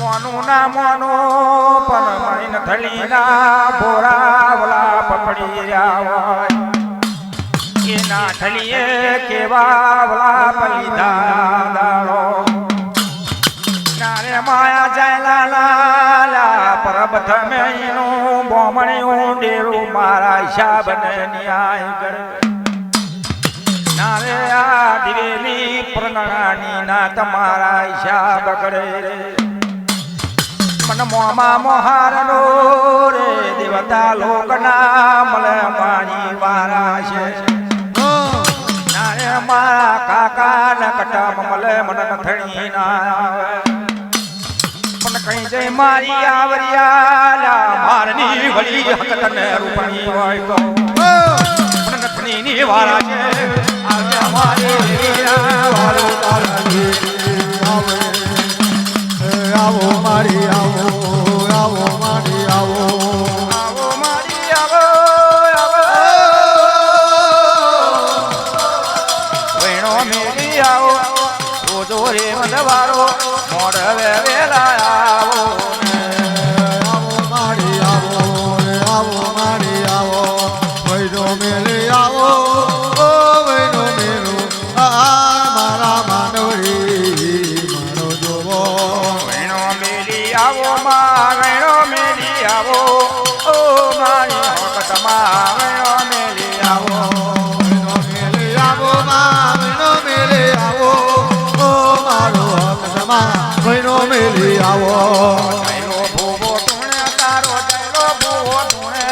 મોનું ના મોનો પણ મણીન થળીના ભોરાવલા પપડી રહ્યા હોય એના થળીએ કેવા વલા પલીધા દાડો નારે માયા જાય લાલા પરબત મેનું બોમણ્યું ડેરું મારા હિસાબને ન્યાય કરે નારે આ દિવેલી પ્રગણાની ના તમારા હિસાબ કરે રે મન મોમાં મોહારનો રે દેવતા લોકના મળે મારી વારા છે નારે મારા કાકા ને કટમ મળે મને થણી ના આવે પણ કઈ જઈ મારી આવરિયા મારની વળી હકત ને રૂપણી હોય તો પણ નથણી ની વારા છે આવે મારી વીરા વારો તારાજી આવે આવો મારી આવો મારી આવો આવો મારી આવો આવો વેણો મેલી આવો રોજો રે મંદવારો મોડ વેલા આવો આવો મારી આવો વૈનો મેલે આવો ઓ વૈનો મેલો આ મારા માનવરી મારો જોવો વેણો મેલી આવો માં વેણો મેલી આવો ઓ મારી હકત માં વેણો મેલી આવો વૈનો મેલે આવો માં વૈનો મેલે આવો ઓ મારો હકમાં વૈનો મેલે આવો જયલો ભૂવો તુણે તારો જયલો ભૂવો તુણે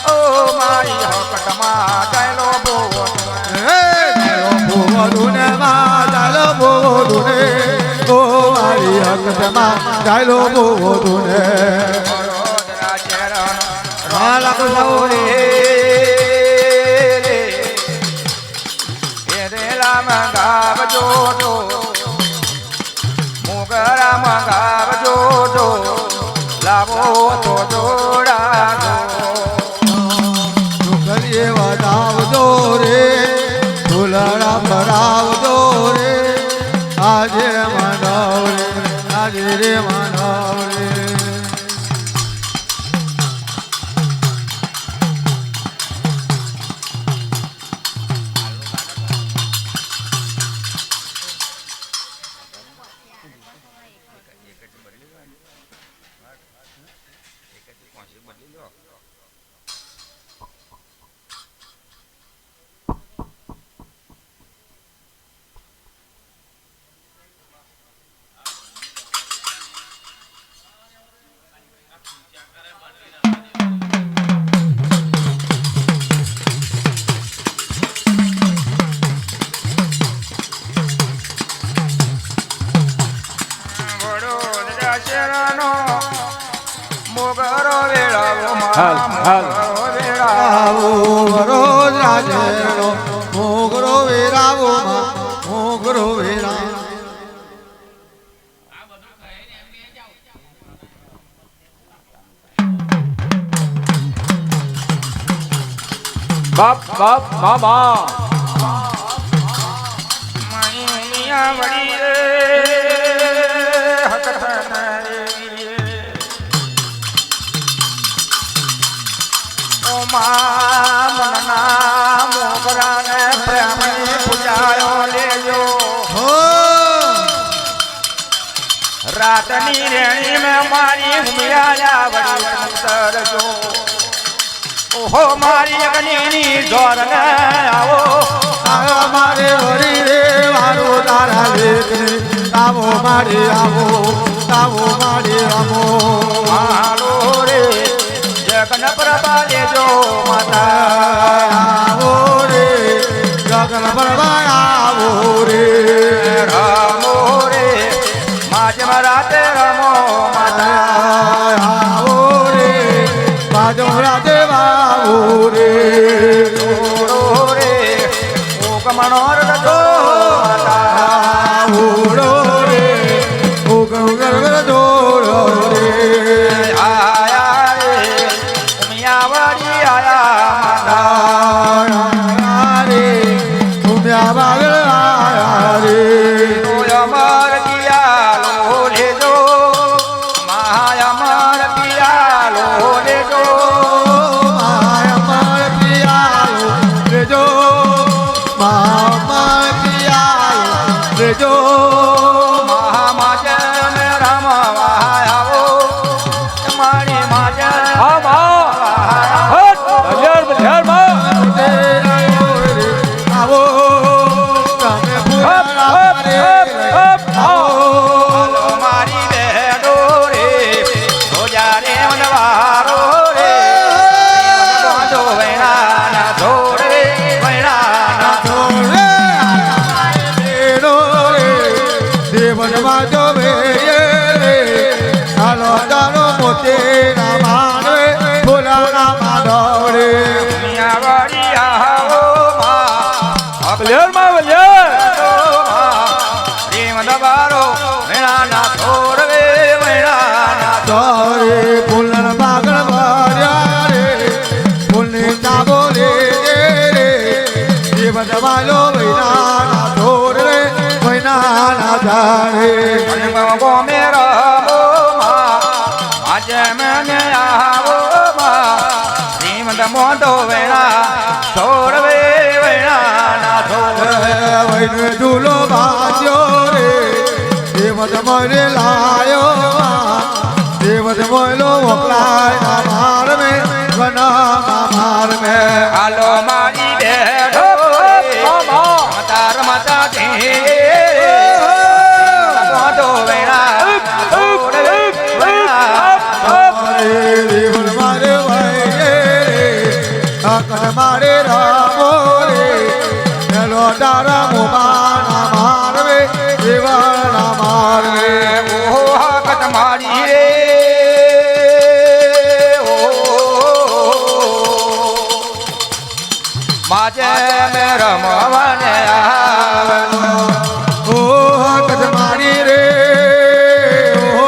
ઓ મારી હકત માં જયલો ભૂવો તુણે ચાલો બોવો તુને વડોદરા શહેરનો લાખ રે રેલા મંગાવજો જો મોગરા મંગાવજો જો લાવો તો જોડાજો છોકરીએ વધાવજો રે ફૂલડા ભરાવજો રે આજે માનવ રે આજે રે માનવ રે મોગરો વેળાવો આવો વરોજ રાજેનો મોગરો વેરાવો મોગરો વેરા બાપ બાપ મામા મિયા વડી રે હકત મનના મોગરાને પ્રેમની પૂજાયો લેજો રાતની રેણી મેં મારી હુમિયા વડી ઉતરજો ઓહો મારી અગ્નિની જોરને આવો મારે વરી રે મારો તારા લેખને આવો મારે આવો હાલો રે જગન પ્રભા લેજો માતા આવો રે ગગન બળવા આવો રે રામો રે માજમ રાતે રમો માતા આવો રે બાજો રાતે આવો રે રો રે ઓગમણો રજો માતા આવો રે ઓગમ ગર દોરો રે આયા રે ઉમિયા વડી આયા માતા રે ઉમ્યા બાગલ આયા રે અમર કિયા લો લેજો મોતીના માંડવે ફૂલના માંડવડે દુનિયા વાળી આવો માં વલ્યર માં વલ્યર પ્રેમ દબારો વેણાના છોડવે વેણાના તારે ફૂલના પાગળ ભર્યા રે ફૂલની ચાબોલે રે જીવ દબાલો વૈનાના ઢોર રે વૈનાના ઝાડે ગો મેરા આજે મને આવો પ્રેમ દમોદો વેણા છોડવે વેણાના છોડ વૈને ઝૂલો બાંધ્યો રે દેવત મને લાયો દેવત મોયલો વકલાય માર મે વના માર મે હાલો મારી બેઠો તાર માતા દે દમોદો વેણા છોડવે વેણા દેવન મારે વૈયે રે આકર મારે રામો રે હેલો તારા મોબાના મારવે દેવાના મારવે ઓહો હાકત મારી રે ઓ માજે મે રમવાને આવે ઓ હકત મારી રે ઓ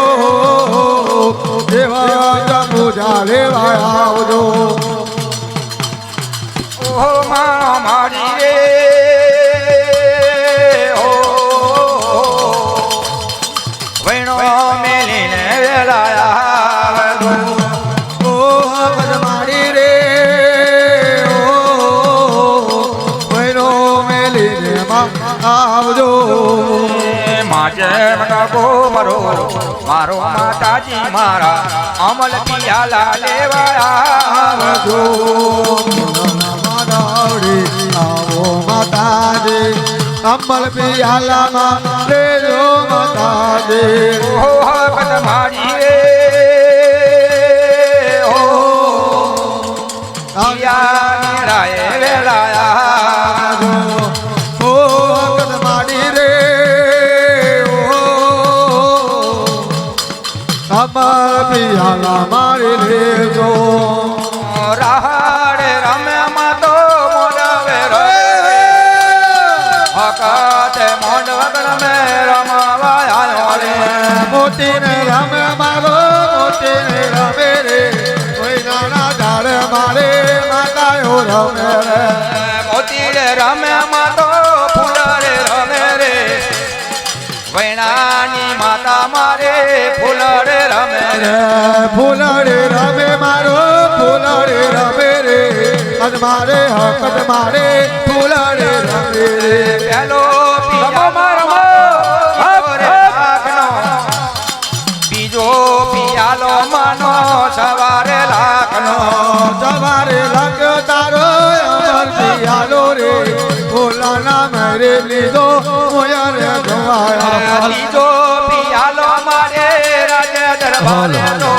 દેવા પૂજા લેવા આવજો ઓહો મા મારી રે ઓ વૈણો મેલીને વેલા આવે ઓ હકત મારી રે ઓ વૈરો મેલીને આવજો માજે મગો મરો મારો માતાજી મારા અમલ પિયાલા લેવા આવજો મારાવડે આવો માતાજી અમલ પિયાલામાં લેજો માતાજી ઓહો હકત મારી રે ઓ પિયા રાય વેલા ઓ હકત માડી રે ઓ અમલ પિયાલા મારી લેજો રાહડે રમ્યામાં તો મોડવે રે હકતે મોડવગર મે રમાવા આવ્યો રે મોતીને રમે મારો મોતીને રમે રે કોઈ નાના ઝાડ મારે માતાયો રમે રે મોતી રે રમ્યામાં તો ફૂલ રે રમે રે વૈણાની માતા મારે ફૂલ રે રમે રે ફૂલડે રમે મારો ફૂલડે રમે રે અને મારે હકત મારે ફૂલડે રમે રે પેલો પિયાલો રે લાખનો બીજો પિયાલો માનો સવારે લાખનો સવારે લગ તારો અમર પિયાલો રે ફૂલાના મેરે લીધો મોયા રે જવાયા ત્રીજો પિયાલો મારે રાજ દરબારનો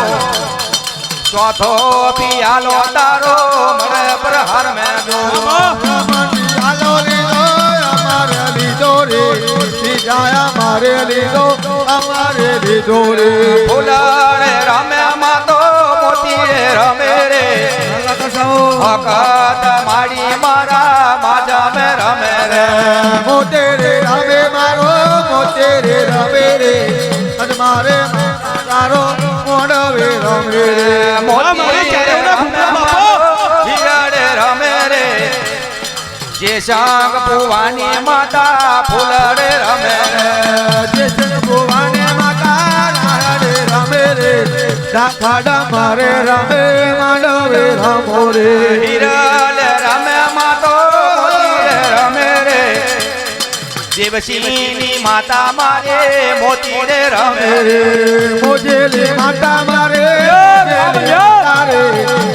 ચોથો પિયાલો તારો મને પર હર મેં જો પિયાલો લીધો અમારે લીધો રે બીજાયા મારે લીધો અમારે લીધો રે ફૂલડે રમ્યામાં તો મોતી રે રમે રે હકત મારી મારા માજા મે રમે રે મોતે રે રમે મારો મોતે રે રમે રે અને મારે તારો મોડવે રમે રે મોતી રે રમ્યામાં હીરડે રમે રે જે સાંગ ભુવાની માતા ફૂલડે રમે રે જે ભુવાને માતા નારડે રમે રે ડાખાડા મારે રમે માંડવે રમો રે હીરડે રમ્યામાં તો મોતી રે રમે રે દેવસીની માતા મારે મોતી રે રમે રે મોજેલી માતા મારે તારે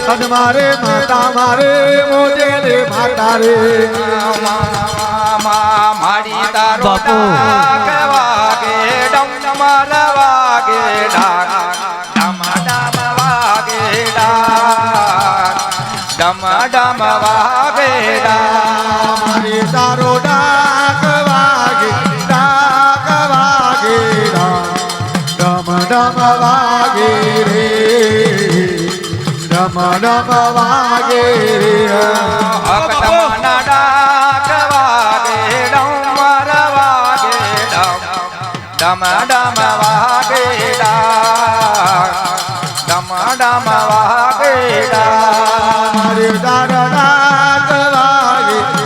અને મારે માતા મારે મોજેલી માતા રે મારી તારો ડાક વાગે ડમ ડમ વાગે ડાક ડમ ડમ વાગે ડાક ડમ ડમ વાગે ડાક મારી તારો ડાક વાગે ડમ ડમ વાગે રે ડમ ડમ વાગે હકતમના ડાક વાગે ડમર વાગે ડમ ડમ વાગે ડમ ડમ વાગે મારે દાદા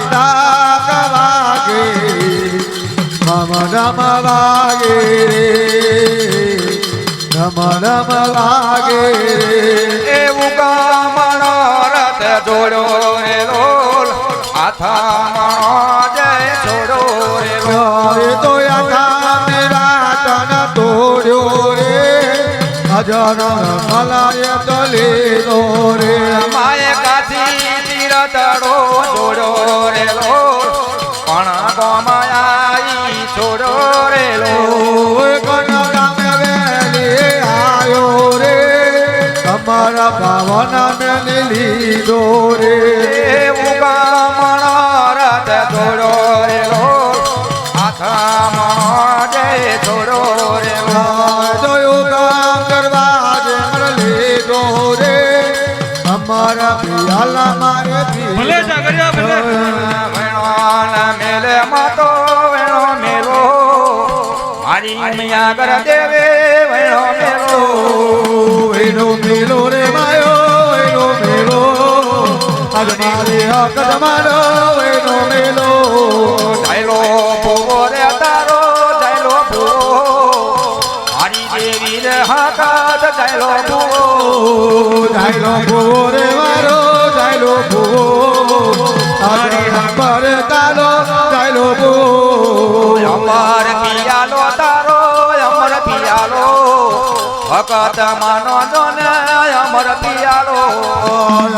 ડાક વાગે મમ ડમ વાગે ડમ ડમ વાગે એવું કામણો રથ જોડો રે લોલ આથામણો જય છોડો રે લોલ એ તો યથા મેરા તન તોડ્યો રે અજર મલાય તલે દો રે માય કાથી તીરતડો જોડો રે લોલ પણ ગમાઈ છોડો રે લોલ અમારા ભાવના ને લીધો રે ઉગામણો રથ જોડો રે લોલ આથામણો જય છોડો રે લોલ જોયું કામ કરવા જે મર લીધો રે અમારા પિયાલા મારે ભલે જાગરિયા ભલે વેણોના મેલે માતો વેણો મેલો મારી મિયા કર દેવે વેણો મેલો એનો મેલો રે માયો એનો મેલો આજ મારે હક મારો એનો મેલો જાયલો ભૂવો રે તારો જાયલો ભૂવો મારી દેવી રે હાકાત જાયલો ભૂવો જાયલો ભૂવો રે મારો જાયલો ભૂવો આજ પર તાલો જાયલો ભૂવો અમર પિયાલો તારો અમર પિયાલો ભગત માનો જોને અમર પિયાલો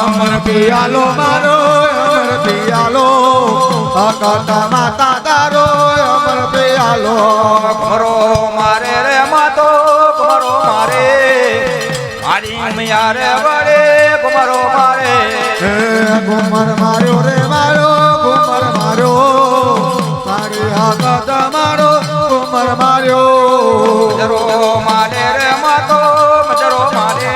અમર પિયાલો મારો અમર પિયાલો ભગત માતા તારો અમર પિયાલો ઘરો મારે રે માતો ઘરો મારે મારી મિયા રે વડે ઘરો મારે ઘુમર માર્યો રે મારો ઘુમર માર્યો મારી હાકત મારો ઘુમર માર્યો જરો મારે રે માતો મજરો મારે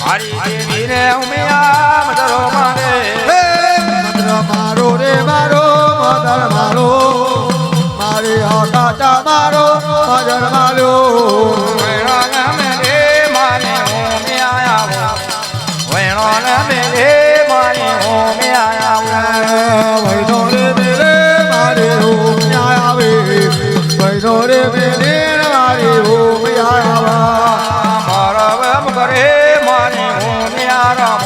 મારી દેવી ને ઉમિયા મજરો મારે મદર મારો રે મારો મદર મારો મારી હાકત મારો મદર માર્યો વેણો ને મેરે માને ઉમિયા આવો વેણો ને મેરે માને ઉમિયા આવો વૈનો રે મેરે મારે ઓમ આવે વૈનો રે મેરે મારે ઓમ આવા મારવે મગરે માને ઉમિયા રામ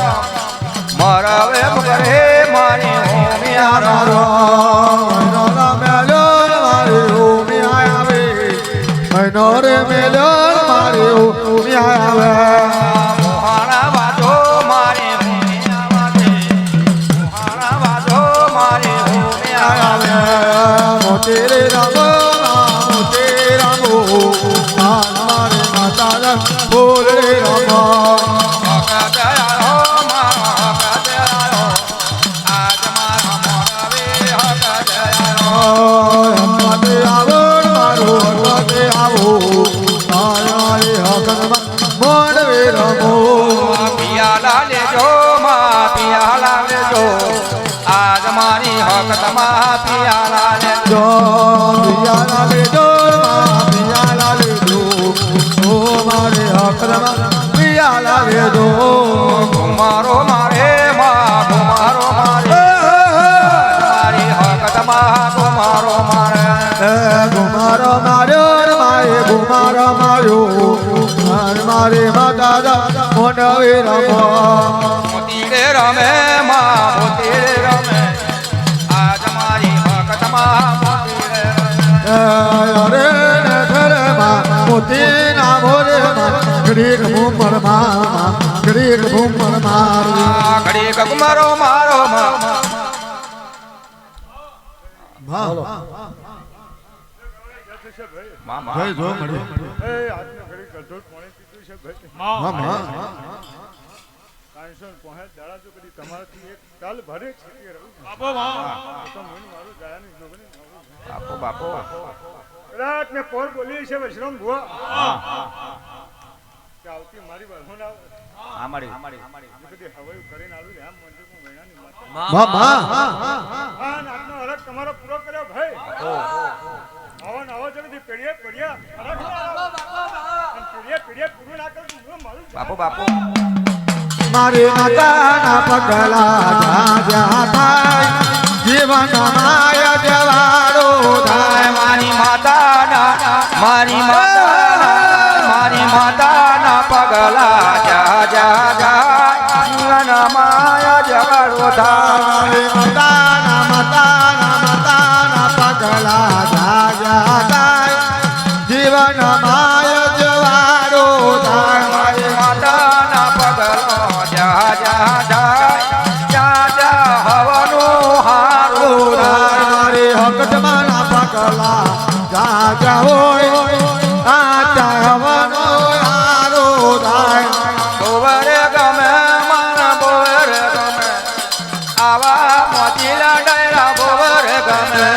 મારવે મગરે માને ઉમિયા રામ વૈનો મેલો મારે ઓમ આવે વૈનો રે મેલો મારે ઓમ આવે મોહાણા વાજો મારે ઉમિયા વાજે મોહાણા વાજો મારે ઉમિયા આવે મોટે રે રામ મોટે રામો મારે માતા બોલ રે રામ ભગત આયો મારો ભગત આયો આજ મારા મોરવે ભગત આયો હકતે આવો મારો હકતે આવો તારે હકત મોડવે રમો પિયાલા લેજો માં પિયાલા લેજો આજ મારી હકતમાં પિયાલા લેજો જો પિયાલા લેજો પિયાલા લેજો ઓ મારે હકત પિયાલા લેજો કુમારો મારે માં કુમારો મારે મારી હકતમાં કુમારો મારે ગુમારો માર્યો મારે ગુમારો માર્યો મારે માતા મોડવે રમો મોતી રે રમે માં મોતી રે રમે આજ મારી હકતમાં મોતી રે રમે અરે નખર માં મોતી ના મોરે માં ઘડીક ભૂમર માં ઘડીક ભૂમર માર ઘડી કુમારો મારો માં મામા ભાઈ જો મળી એ આજનો ઘડી કઢોળ પાણી પીધું છે ભાઈ હા હા 565 દાડા જો કદી તમારાથી એક તાલ ભરે છે રહું બાપો માં તો મને મારું જાયાની જોગણી બાપો બાપો કદાચ મેં પોર બોલી છે વૈષ્ણવ ભુવા ચાલ આવતી મારી વાર હું ના આમાડી એ બધી હવાયું કરીને આલું છે આમ મંદિરમાં વેણાની માતા માં આ નાટનો હરખ તમારો પૂરો કર્યો ભાઈ આવો ને આવો જલ્દી પેઢીએ પેઢીએ હરખ અને પેઢીએ પૂરું ના કરું હું મારું બાપુ બાપુ મારી માતાના પગલા જા થાય જીવન માય જવાડો થાય મારી માતાના પગલા જા જા જા જીવન માય જવાડો થાય માતાના પગલા જા થાય જીવન માય જવાડો થાય મારી માતાના પગલા જા જા જા જા જા હવાનું હારું થાય મારી હકટમાના પગલા જા હોય આચા હવનો હારો થાય બોવરે ગમે મારા બોવરે ગમે આવા મોતીલા ડાયરા બોવરે ગમે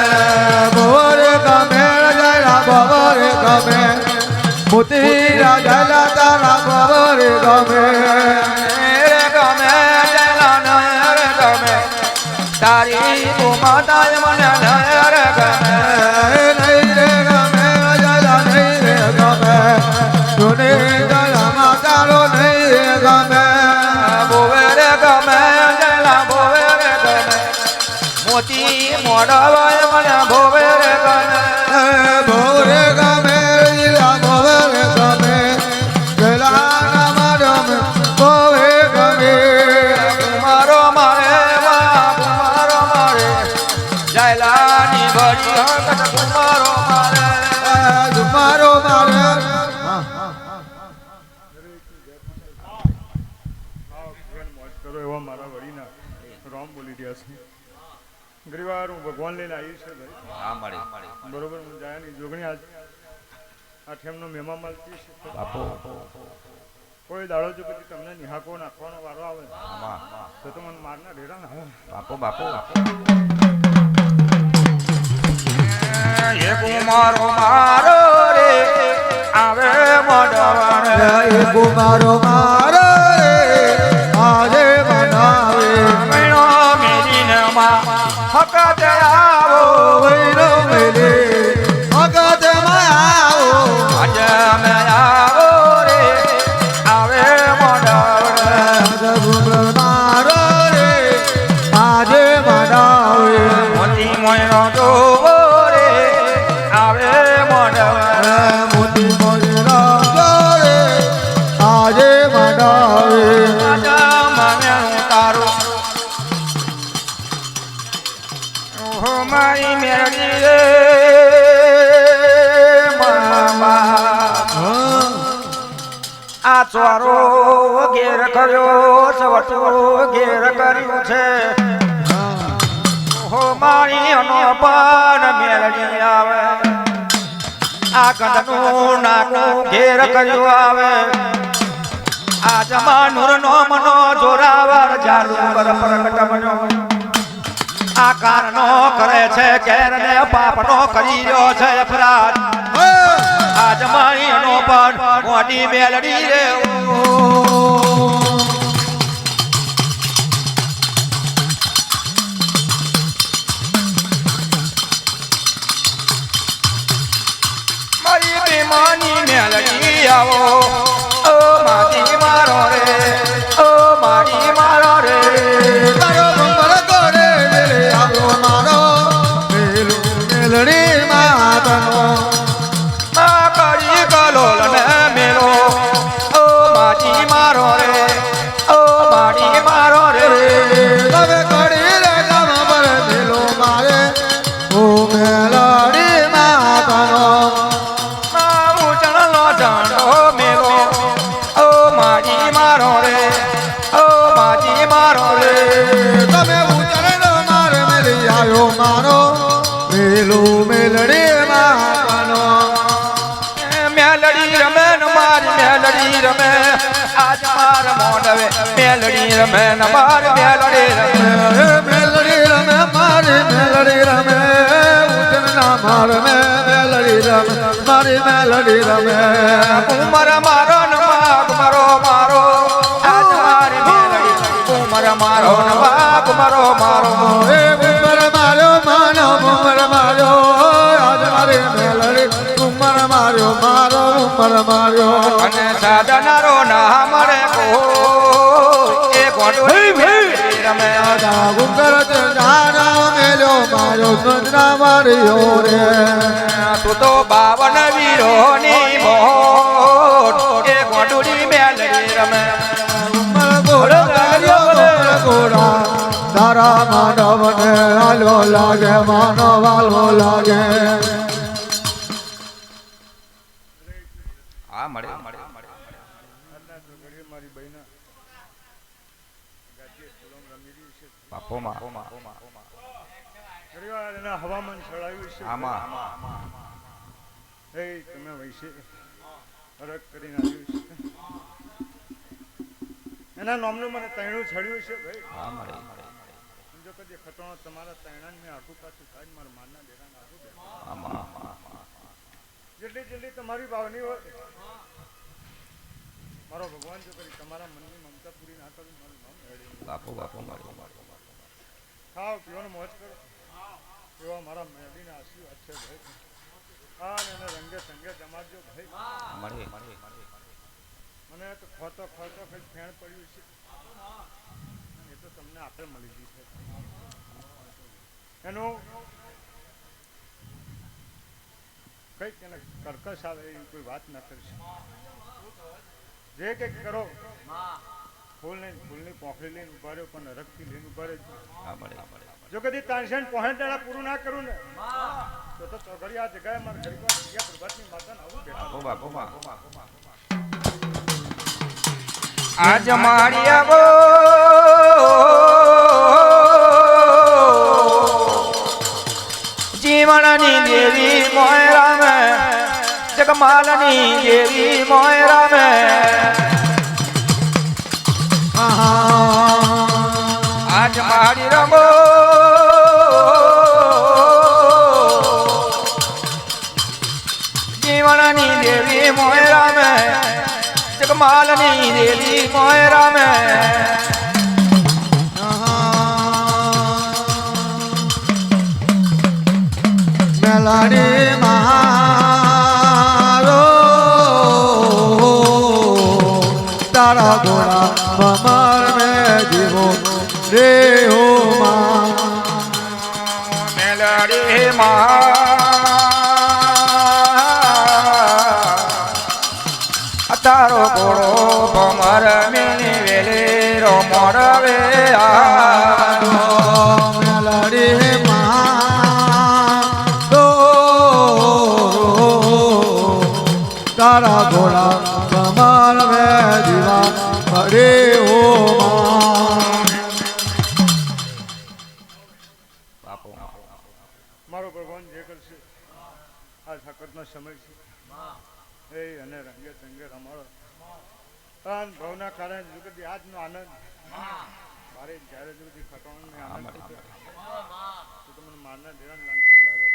બોરે ગમે જરા બોરે ગમે મોતી રાજા તારા બોરે ગમે રે ગમે જલા નરે ગમે તારી માતા મને નરે ગમે નહીં રે ગમે જરા નહીં રે ગમે તુને જરા માતારો નહીં રે ગમે બોવરે ગમે જલા બોવરે ગમે મોતી મોડાવાય મને બોવરે ગમે બોરે ગમે જીલા બોરે ગમે ગલા મારમ બોરે ગમે મારો મારે મારો મારે જાયલાની ભરી હકત મારો મારે મારો મારે આવો જીવન મોજ કરો એવા મારા વડીના રામ બોલી રહ્યા છે ઘણીવાર હું ભગવાન લઈને આવી છે ભાઈ હા મળી બરોબર હું જાયાની જોગણી આજ આ ઠેમનો મહેમાન માલતી છે બાપુ કોઈ દાડો જો પછી તમને નિહાકો નાખવાનો વારો આવે આમાં તો મને મારના ઢેરા ના બાપુ બાપુ એ કુમારો મારો રે આવે મોડવાણ કુમારો મારો આજે બનાવે મહિનો મેરીને માં હકત આવો વૈરો મેલે મગજ આવો આજે અમે આવો રે આવે મોડવાણ મારો રે આજે બનાવે મોતી મોયનો જોવો રે આવે મોડવાણ મોતી મોજરા જોડે આજે બનાવે મને તારું ઓહો મારી મેરડી રે મામા આ ચોરો ઘેર કર્યો સવટો ઘેર કર્યું છે ઓહો મારી અનો પાન મેરડી આવે આ ગંધનું નાકું ઘેર કર્યું આવે આ જમાનુર નો મનો જોરાવર જાલુ પર પ્રગટ બન્યો આ કારનો કરે છે ઘેર ને પાપનો કરી રહ્યો છે અપરાધ આ જમાની નો પણ મોટી મેલડી રે મારી બેમાની મેલડી આવો ઓ માટી મારો રે ઓ માટી મારો રે તારો બંબર કોરે મેલે આવો મારો મેલું મેલડી માતનો મા કરી કલોલ ને મેલો ઓ માટી મારો રે ઓ માટી મારો રે હવે કરી રે ગમ પર મેલો મારે ઓ મેલડી માતનો મા ઉચણલો ઝંડો મેલો ઓ માટી મારો રે ઓ માટી મારો રે તમે ઉચરણો માર મેલી આવ્યો મારો મેલું મેલડી માતનો મેલડી રમે ન મારી મેલડી રમે આજ માર મોડવે મેલડી રમે ન માર મેલડી રમે મેલડી રમે મારી મેલડી રમે ઉચરના માર મેલડી રમે મારી મેલડી રમે ઉમર મારો ન માગ મારો મર માર્યો અને સાધનારો ના મળે કો એ ગોંડોળી રમે દાદા ગુંગર જાના મેલ્યો માર્યો સંજના માર્યો રે તું તો 52 વીરોની મોટ એ ગોંડોળી મેલડી રમે ઘોડા તારા માનવને હાલો લાગે માનવ હાલો લાગે હા મળે આજના છોકરીઓ મારી બહેના ગાડીએ ફૂલોમ રમી રહી છે. બાપોમાં ઘણીવાર એના હવામાન છળાયું છે. આમાં હે તમે વૈશે હરક કરીને આવ્યું છે. એના નામનું મને તૈણું છડ્યું છે ભાઈ. હા મળે જો કદી ખતોણો તમારા તૈણાને મેં આખું પાછું થાય મારા માનના ડેરાને આખું બેઠા. આમાં જેટલી તમારી ભાવની હોય મારો ભગવાન જો કરી તમારા મનની મમતા પૂરી ના કરી મારું નામ મેળવી બાપો મળે ખાઓ પીવાનો મોજ કરો એવા મારા મેળવીના આશીર્વાદ છે ભાઈ. હા ને એને રંગે સંગે જમાડજો ભાઈ. મળે મને તો ખોતો કંઈક ફેણ પડ્યું છે એ તો તમને આપણે મળી ગઈ છે. એનું કંઈક એને કર્કશ આવે એવી કોઈ વાત ના કરીશ. જે કંઈક કરો ફૂલની પોખરી લઈને ઉભા રહ્યો પણ નરકથી લઈને ઉભા રહ્યો. હા મળે જો કદી 365 પૂરું ના કરું ને તો ચોઘડી આ જગ્યાએ મારા ગરીબા પ્રભાતની માતાને આવું બેઠા. બાપો આજ મારી આવો જીવનની દેવી મોયરા મે જગમાલની દેવી મોયરા મે આજ મારી રમો જીવનની દેવી મોયરા મે જગમાલની દેવી મોયરા મે મેલાડી મારો તારા ઘોડા મમર મે જીવો રે હો મેલડી માં તારો ઘોડો ભમર મેની વેલે રો મોરવે મેલાડી મારો તારા ઘોડા મમર મે જીવા રે હો મારો ભગવાન જે કરશે આ સખતનો સમય છે એ અને રંગે ચંગે રમાડો તન ભાવના કારણે જુગતી આજનો આનંદ મારે જ્યારે જુગતી ખટવાનો આનંદ તો તમને મારના દેવાનું લાંછન લાગે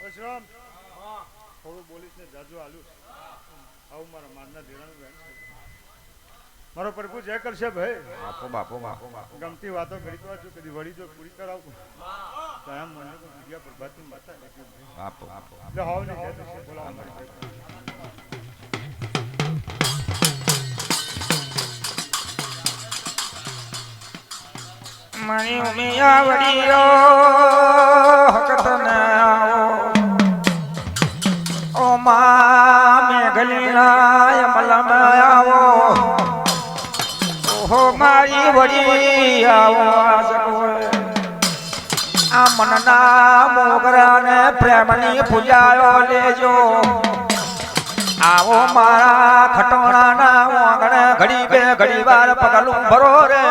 પરશુરામ થોડું બોલીશ ને જાજુ આલું આવું મારા મારના દેવાનું વેણ છે. મારો પ્રભુ જે કરશે ભાઈ બાપો ગમતી વાતો કરી તો છું કદી વળી જો પૂરી કરાવું તો એમ મને તો વિદ્યા પ્રભાતની માતા બાપો એટલે હાવ ને જે થશે બોલાવો મારી જય. મણી ઉમિયા વડીઓ હકતને આવો ઓ મા મેઘલીના અમલમાં આવો ઓહો મારી વડી આવો આ મનના મોગરાને પ્રેમની પૂજાયો લેજો આવો મારા ખટોણાના આંગણે ઘડી બે ઘડી વાર પગલું ભરો રે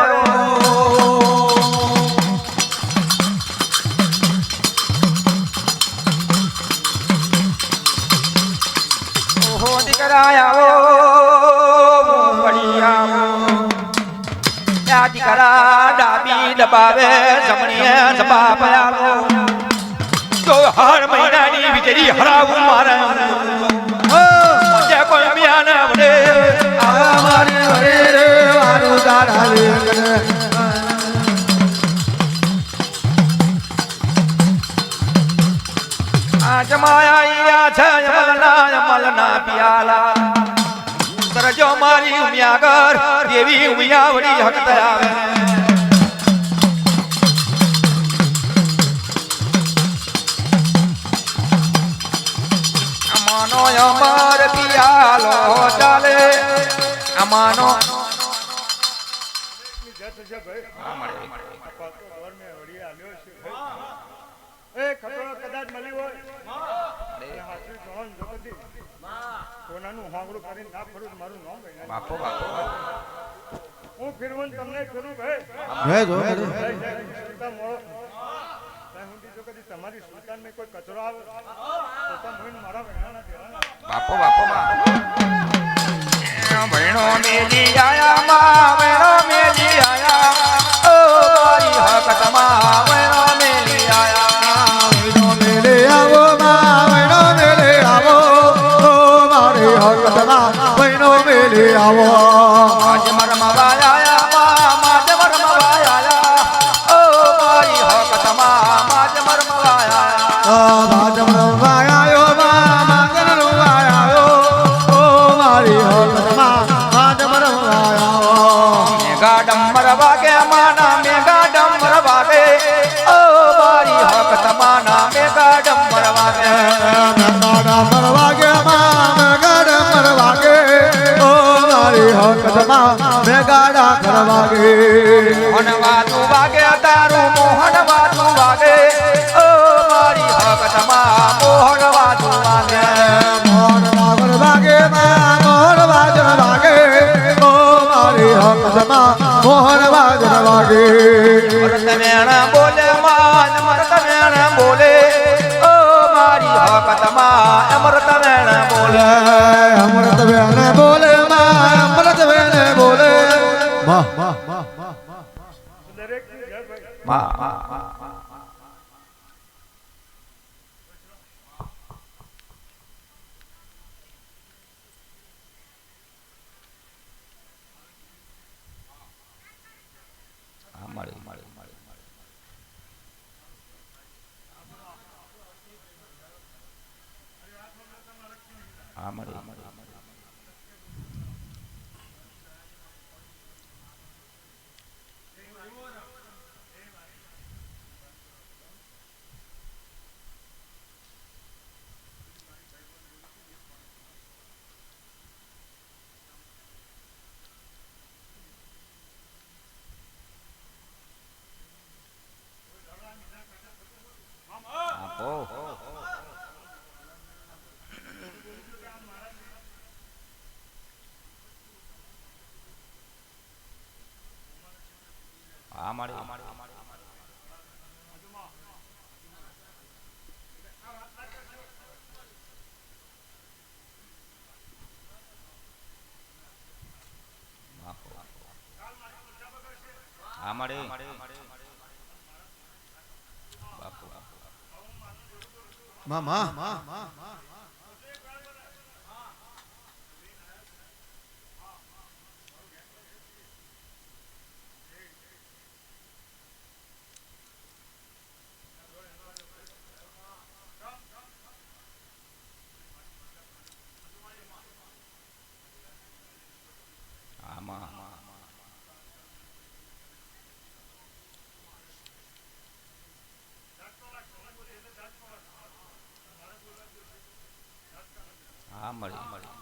ઓહો દીકરા આવો વળી આવો ત્યાં દીકરા ડાબી દબાવે જમણીએ જવાબ આવો તો હર મહિનાની વીજળી હરાવું મારે કોઈ મ્યાન વડે મારે વરે રે મારું દાડા લેકને આજ માયા છે અમલના પિયાલા તરજો મારી ઉમિયાગર દેવી ઉમિયાવડી હકત આવે અમાનો અમર પિયાલો ચાલે અમાનો જત છે ભાઈ હા મળે આ પાકો ઘર મે વળી આલ્યો છે ભાઈ એ ખતરો કદાચ મળી હોય અને હાથી જોણ જગતી કોનાનું હાંગડું કરીને ના ફરું તો મારું નામ ભાઈ બાપો બાપો હું ફિરવન તમને ફિરું ભાઈ હે જો સુલતાન મોળો ત્યાં સુધી જો કદી તમારી સુલતાન ને કોઈ કચરો આવે તો તમે મારા ભેણાના દેવાના બાપો બાપો ભણો મેલી આયા માં ભણો મેલી આયા ઓ મારી હકત માં ભણો મેલી આયા વૈનો મેલે આવો માં વૈનો મેલે આવો ઓ મારી હકતમાં વૈનો મેલે આવો આજ મરમવા આયા માં માજ મરમવા આયા ઓ મારી હકત માં માજ મરમવા આયા બાજમ રવાયો માં માગન રવાયો ઓ મારી હકતમાં બાજમ રવાયો મેઘા ડમર વાગે માના મેઘા ડમર વાગે ઓ મારી હકત માના મેઘા ડમર વાગે ગાડા મરવાગે માં ગાડા મરવાગે ઓ મારી હકતમાં મે ગાડા કરવાગે મોહન વાતું વાગે તારું મોહન વાતું વાગે ઓ મારી હકતમાં મોહન વાતું વાગે મોહન વાગર વાગે માં મોહન વાજર વાગે ઓ મારી હકતમાં મોહન વાજર વાગે મરત મેણ બોલે માન મરત મેણ બોલે ઓ મારી હકતમાં અમૃત મેણ બોલે અમૃત બેન બોલે માં અમૃત બેન બોલે વાહ દરેક ની જય ભાઈ મા મળી મળી મળી હા મળી મળી આપો હા મળી હા મળી બાપુ મામા આમાં હા મળી મળી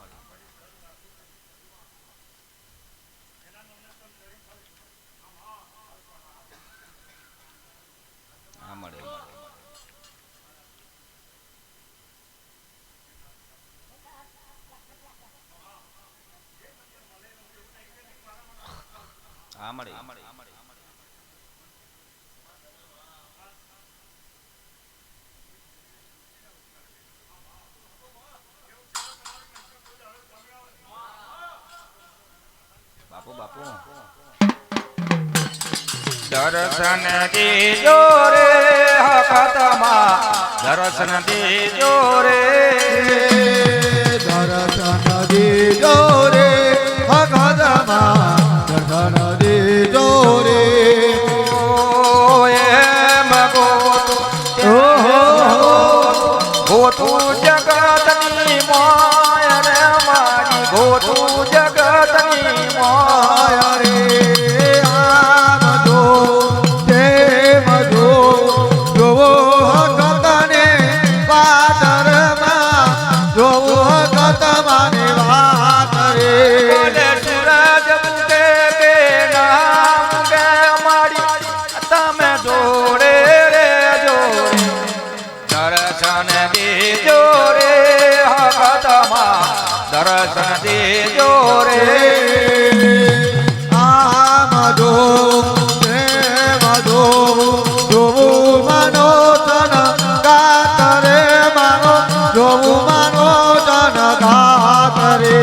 હા મળે હા મળે બાપુ બાપુ દર્શન દેજો રે હકતમાં દર્શન દેજો રે દર્શન દીજો રે હકતમાં દર્શન દીજો રે એમ ગોતું જગતની માય રે ગોતું જગતની મોય માયા રે આમ જો તેમ જો જોવો હકતને પાદરમાં જોવો હકતમાંને વાત રે બોલે સૂરજ ઉગે કે ના ઉગે મારી તમે જોડે રે જોડે દર્શન દેજો રે હકતમાં દર્શન દેજો રે આમ જો તેમ જો જોવું માનો તન ગાત રે માનો જોવું માનો તન ગાત રે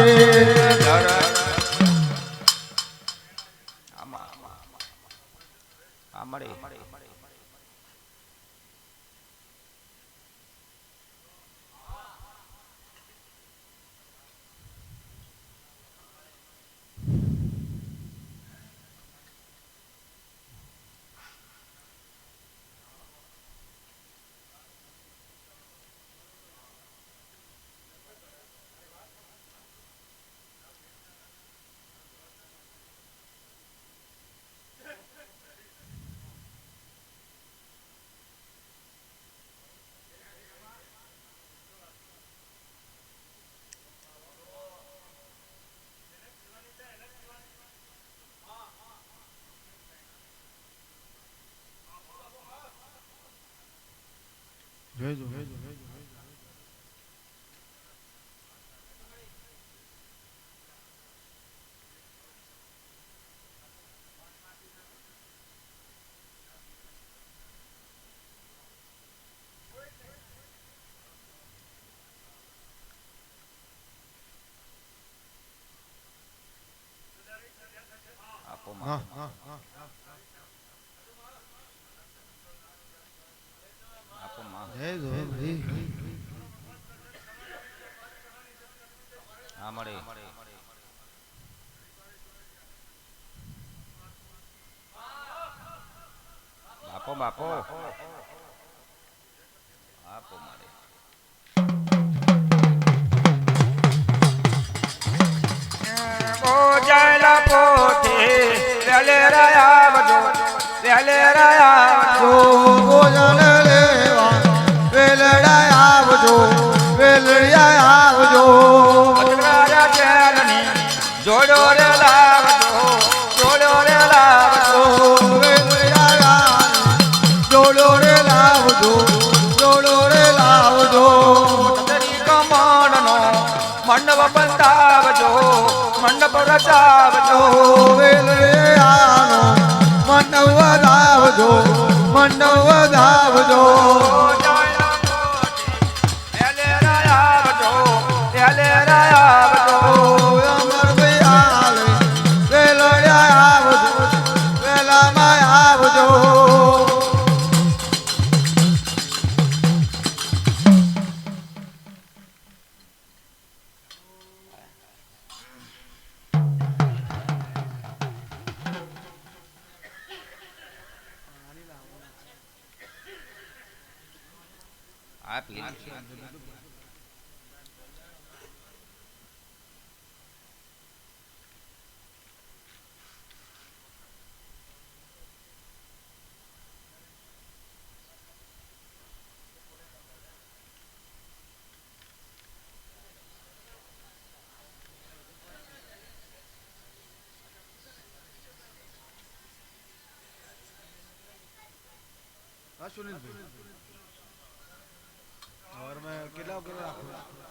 બાપો બાપો આપો મારે બોજાયલા પોતે વેલે રાયા જો ભોજન લેવા વેલડા આવજો વેલડિયા આવજો અજવાળા ચેલની જોડો રે લાવજો જોડો રે લાવજો વેલડિયા જોડો રે લાવજો જોડો રે લાવજો તરી કમળનો મંડપ બંધાવજો મંડપ રચાવજો વેલડિયાનો મંડપ વધાવજો મંડપ વધાવજો વેલે રાયા વેલે રાયા અમરભાઈ આવે વેલડિયા આવજો વેલામાં આવજો આપ લીધી और मैं अकेला अकेला रखूँ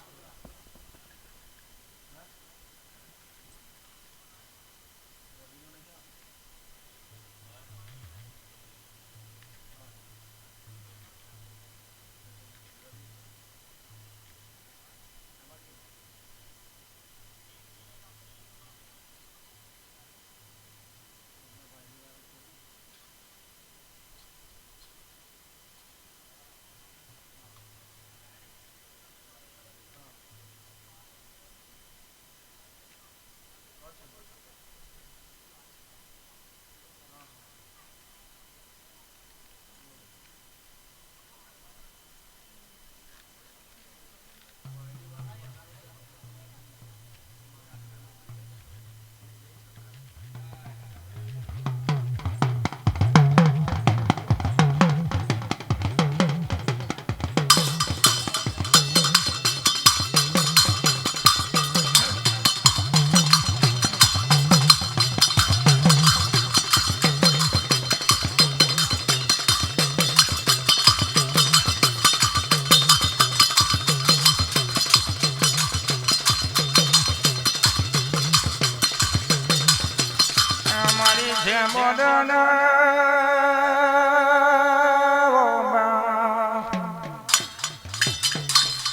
મોદન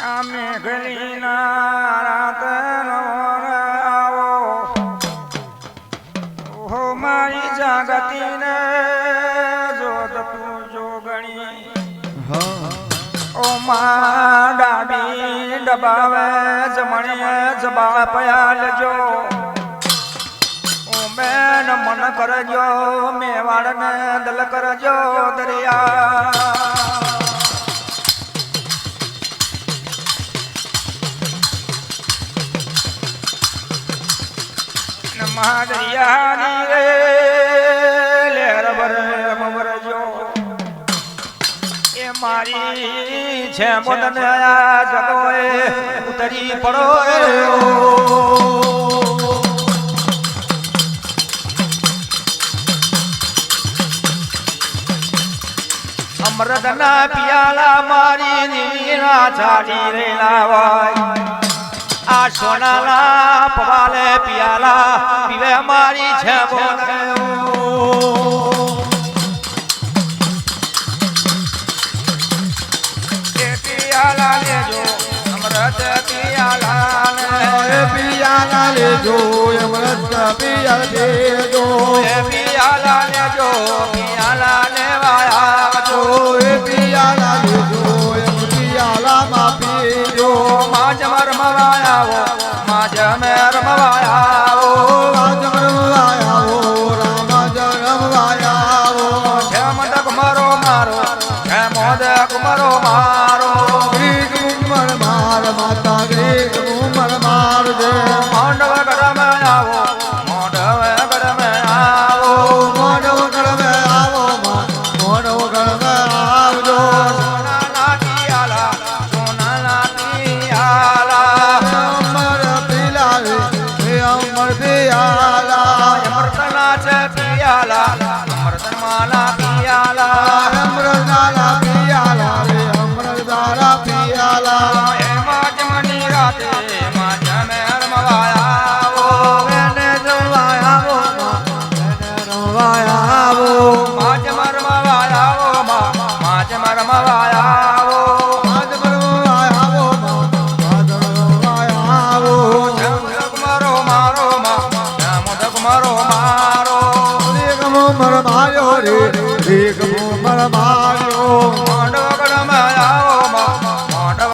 અમે ગલીના રાત હો મારી જાગતીને જોત તું જોગણી ઓ માં ડાબી ડબાવે જમણીએ જબા પયા લેજો ઓ બેન મન કરજો મેવાડને દલ કરજો દરિયા મહાદરિયાની રે લેર વરજો એ મારી છે મોદન આ જગોએ ઉતરી પડો અમૃતના પિયાલા મારી નીના ચાલી રેલા હોય આ સોનાના પવાલે પિયાલા પીવે મારી છે પિયાલા લેજો અમૃત પિયાલા લેજો અમૃત પિયાલા લેજો પિયાલા લેજો પિયાલા લેવાયા જો પિયાલા લેજો પિયાલા માં પીજો માજ મરમવાયાવો માજ મેરમવાયાવો રામ રમવાયાવો રામ રમવાયાવો છે મદક મારો મારો છે મોદક મારો મારો ગ્રીક મુમર માર માતા ગ્રીક મુમર માર દે માંડવ ગરમ આવો માંડવ ગરમ આવો મોડવ ગળવે આવો મોડવ ગળવે આવજો સોનાના પિયાલા સોનાના પિયાલા અમર પિલાવે અમર પિયાલા અમૃતના છે પિયાલા અમૃતમાના પિયાલા અમૃતાલા પિયાલા રે અમૃતાલા પિયાલા એમાં જમણી રાતે માં જમે રમવાયાવો એને રમવાયાવો એને રમવાયાવો માં જમ રમવાયાવો માં જમ રમવાયાવો આજ રમવાયાવો આજ રમવાયાવો મોદક મારો મારો મોદક મારો મારો રેગ મુમર માર્યો રે રેગ મુમર માર્યો માંડવ ગરમ આવો